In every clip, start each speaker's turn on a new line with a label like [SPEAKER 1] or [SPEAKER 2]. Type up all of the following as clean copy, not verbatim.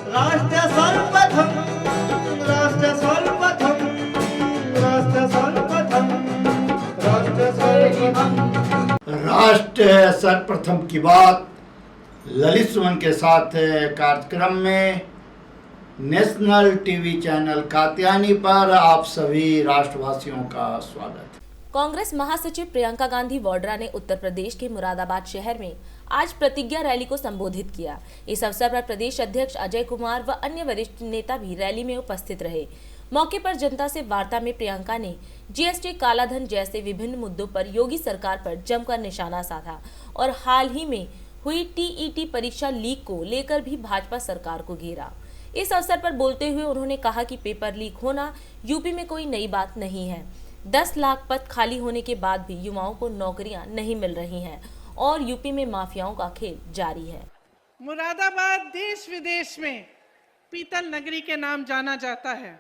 [SPEAKER 1] राष्ट्र सर्वप्रथम, राष्ट्र सर्वप्रथम, राष्ट्र सर्वप्रथम, राष्ट्र सर्वप्रथम।
[SPEAKER 2] राष्ट्र सर्वप्रथम की बात ललित सुमन के साथ कार्यक्रम में नेशनल टीवी चैनल कात्यायनी पर आप सभी राष्ट्रवासियों का स्वागत।
[SPEAKER 3] कांग्रेस महासचिव प्रियंका गांधी वाड्रा ने उत्तर प्रदेश के मुरादाबाद शहर में आज प्रतिज्ञा रैली को संबोधित किया। इस अवसर पर प्रदेश अध्यक्ष अजय कुमार व अन्य वरिष्ठ नेता भी रैली में उपस्थित रहे। मौके पर जनता से वार्ता में प्रियंका ने जीएसटी, कालाधन जैसे विभिन्न मुद्दों पर योगी सरकार पर जमकर निशाना साधा और हाल ही में हुई टीईटी परीक्षा लीक को लेकर भी भाजपा सरकार को घेरा। इस अवसर पर बोलते हुए उन्होंने कहा कि पेपर लीक होना यूपी में कोई नई बात नहीं है। 10 लाख पद खाली होने के बाद भी युवाओं को नौकरियां नहीं मिल रही हैं और यूपी में माफियाओं का खेल जारी है।
[SPEAKER 4] मुरादाबाद देश विदेश में पीतल नगरी के नाम जाना जाता है।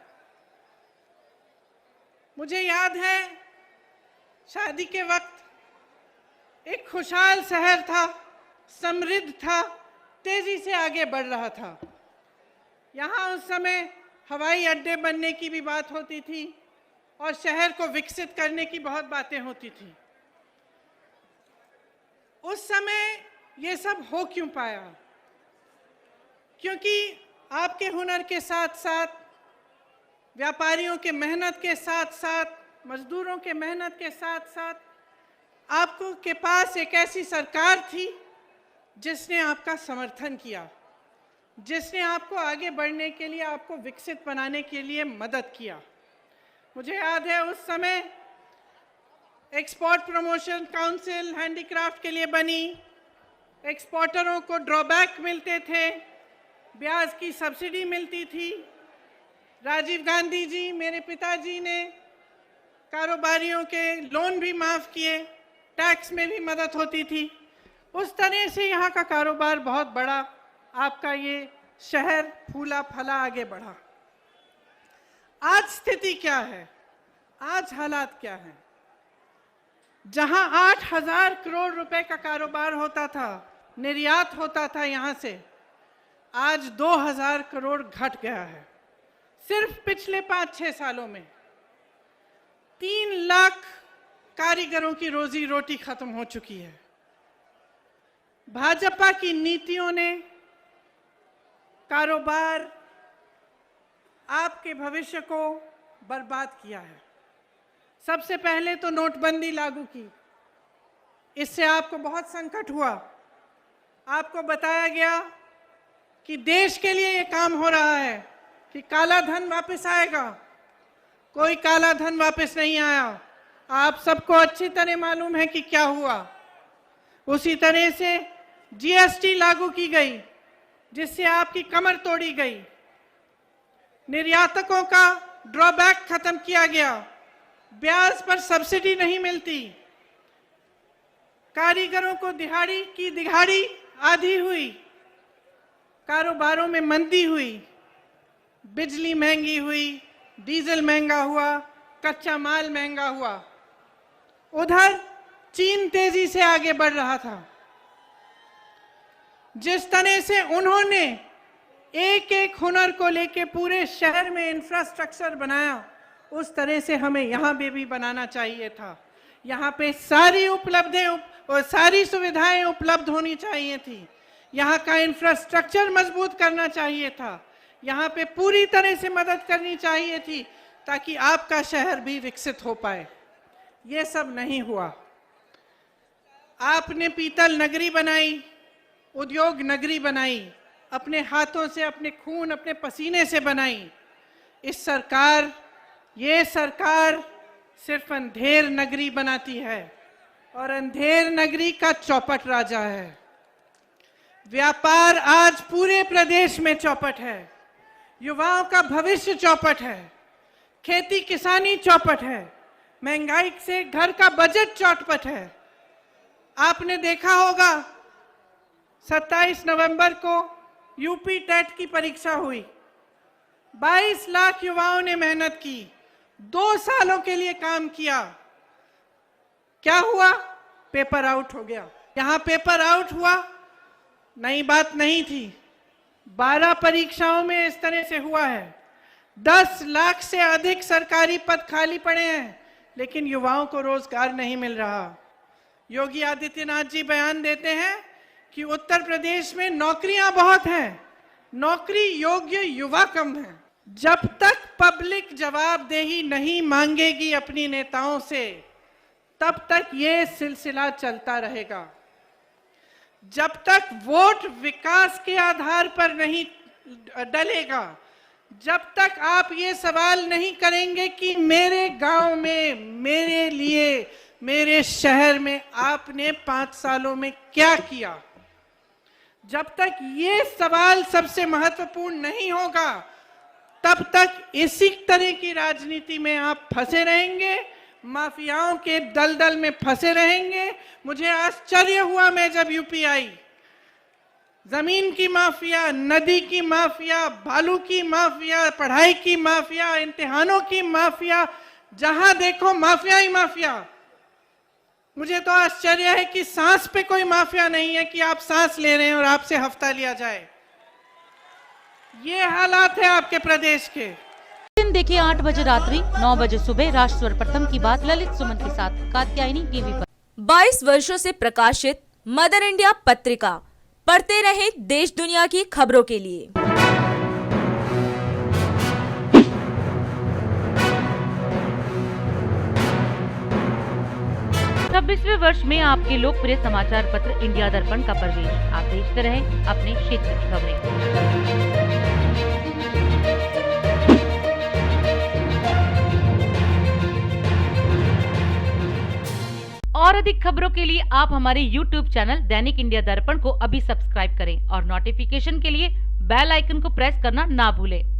[SPEAKER 4] मुझे याद है शादी के वक्त एक खुशहाल शहर था, समृद्ध था, तेजी से आगे बढ़ रहा था। यहाँ उस समय हवाई अड्डे बनने की भी बात होती थी और शहर को विकसित करने की बहुत बातें होती थी। उस समय ये सब हो क्यों पाया? क्योंकि आपके हुनर के साथ साथ, व्यापारियों के मेहनत के साथ साथ, मजदूरों के मेहनत के साथ साथ आपको के पास एक ऐसी सरकार थी जिसने आपका समर्थन किया, जिसने आपको आगे बढ़ने के लिए, आपको विकसित बनाने के लिए मदद किया। मुझे याद है उस समय एक्सपोर्ट प्रमोशन काउंसिल हैंडीक्राफ्ट के लिए बनी, एक्सपोर्टरों को ड्रॉबैक मिलते थे, ब्याज की सब्सिडी मिलती थी। राजीव गांधी जी, मेरे पिताजी ने कारोबारियों के लोन भी माफ़ किए, टैक्स में भी मदद होती थी। उस तरह से यहाँ का कारोबार बहुत बड़ा, आपका ये शहर फूला फला आगे बढ़ा। आज स्थिति क्या है? आज हालात क्या है? जहां 8,000 करोड़ रुपए का कारोबार होता था, निर्यात होता था यहाँ से, आज 2,000 करोड़ घट गया है। सिर्फ पिछले 5-6 सालों में 3 लाख कारीगरों की रोजी रोटी खत्म हो चुकी है। भाजपा की नीतियों ने कारोबार, आपके भविष्य को बर्बाद किया है। सबसे पहले तो नोटबंदी लागू की, इससे आपको बहुत संकट हुआ। आपको बताया गया कि देश के लिए ये काम हो रहा है कि काला धन वापस आएगा। कोई काला धन वापस नहीं आया। आप सबको अच्छी तरह मालूम है कि क्या हुआ। उसी तरह से जीएसटी लागू की गई, जिससे आपकी कमर तोड़ी गई। निर्यातकों का ड्रॉबैक खत्म किया गया, ब्याज पर सब्सिडी नहीं मिलती, कारीगरों को दिहाड़ी की दिहाड़ी आधी हुई, कारोबारों में मंदी हुई, बिजली महंगी हुई, डीजल महंगा हुआ, कच्चा माल महंगा हुआ। उधर चीन तेजी से आगे बढ़ रहा था। जिस तरह से उन्होंने एक एक हुनर को लेके पूरे शहर में इंफ्रास्ट्रक्चर बनाया, उस तरह से हमें यहाँ पे भी बनाना चाहिए था। यहाँ पे सारी और सारी सुविधाएं उपलब्ध होनी चाहिए थी। यहाँ का इंफ्रास्ट्रक्चर मजबूत करना चाहिए था। यहाँ पे पूरी तरह से मदद करनी चाहिए थी ताकि आपका शहर भी विकसित हो पाए। ये सब नहीं हुआ। आपने पीतल नगरी बनाई, उद्योग नगरी बनाई, अपने हाथों से, अपने खून, अपने पसीने से बनाई। ये सरकार सिर्फ अंधेर नगरी बनाती है और अंधेर नगरी का चौपट राजा है। व्यापार आज पूरे प्रदेश में चौपट है, युवाओं का भविष्य चौपट है, खेती किसानी चौपट है, महंगाई से घर का बजट चौपट है। आपने देखा होगा 27 नवंबर को यूपी टेट की परीक्षा हुई। 22 लाख युवाओं ने मेहनत की, 2 सालों के लिए काम किया। क्या हुआ? पेपर आउट हो गया। यहाँ पेपर आउट हुआ, नई बात नहीं थी। 12 परीक्षाओं में इस तरह से हुआ है। 10 लाख से अधिक सरकारी पद खाली पड़े हैं, लेकिन युवाओं को रोजगार नहीं मिल रहा। योगी आदित्यनाथ जी बयान देते हैं कि उत्तर प्रदेश में नौकरियां बहुत हैं, नौकरी योग्य युवा कम है। जब तक पब्लिक जवाबदेही नहीं मांगेगी अपनी नेताओं से, तब तक ये सिलसिला चलता रहेगा। जब तक वोट विकास के आधार पर नहीं डलेगा, जब तक आप ये सवाल नहीं करेंगे कि मेरे गांव में, मेरे लिए, मेरे शहर में आपने 5 सालों में क्या किया, जब तक ये सवाल सबसे महत्वपूर्ण नहीं होगा, तब तक इसी तरह की राजनीति में आप फंसे रहेंगे, माफियाओं के दलदल में फंसे रहेंगे। मुझे आश्चर्य हुआ मैं जब यूपी आई, जमीन की माफिया, नदी की माफिया, बालू की माफिया, पढ़ाई की माफिया, इम्तिहानों की माफिया, जहां देखो माफिया ही माफिया। मुझे तो आश्चर्य है कि सांस पे कोई माफिया नहीं है कि आप सांस ले रहे हैं और आपसे हफ्ता लिया जाए। ये हालात है आपके प्रदेश के।
[SPEAKER 5] दिन देखिए 8 बजे रात्रि 9 बजे सुबह राष्ट्र सर्वप्रथम की बात ललित सुमन के साथ कात्यायनी टीवी पर।
[SPEAKER 3] 22 वर्षों से प्रकाशित मदर इंडिया पत्रिका, पढ़ते रहें देश दुनिया की खबरों के लिए।
[SPEAKER 5] 26वें वर्ष में आपके लोकप्रिय समाचार पत्र इंडिया दर्पण का प्रवेश। आप देखते रहें अपने क्षेत्र की खबरें। और अधिक खबरों के लिए आप हमारे YouTube चैनल दैनिक इंडिया दर्पण को अभी सब्सक्राइब करें और नोटिफिकेशन के लिए बेल आइकन को प्रेस करना ना भूलें।